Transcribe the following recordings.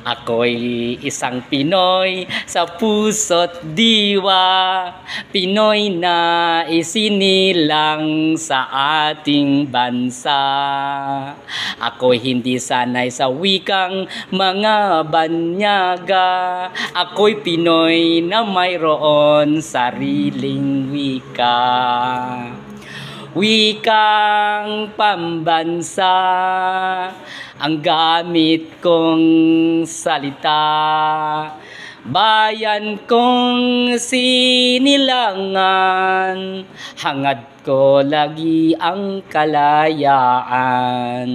Ako'y isang Pinoy sa puso't diwa, Pinoy na isinilang sa ating bansa. Ako'y hindi sanay sa wikang mga banyaga, ako'y Pinoy na mayroon sariling wika. Wikang pambansa ang gamit kong salita, bayan kong sinilangan, hangad ko lagi ang kalayaan.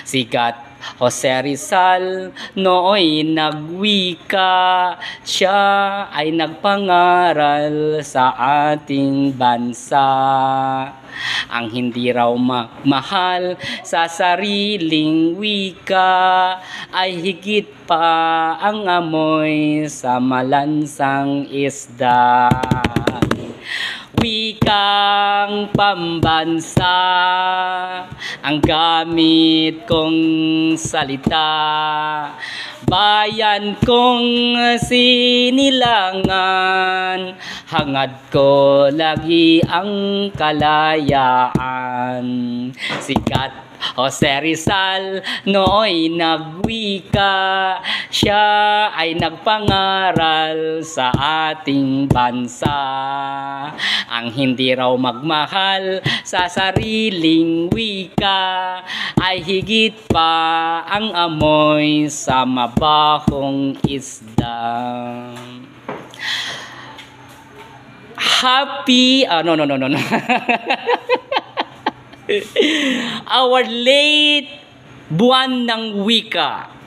Sikat Jose Rizal nooy nagwika, siya ay nagpangaral sa ating bansa. Ang hindi raw mahal sa sariling wika ay higit pa ang amoy sa malansang isda. Wikang pambansa ang gamit kong salita, bayan kong sinilangan, hangad ko lagi ang kalayaan. Sikat Jose Rizal nooy nagwika, siya ay nagpangaral sa ating bansa. Ang hindi raw magmahal sa sariling wika ay higit pa ang amoy sa mabahong isda. Happy, no. Our late buwan ng wika.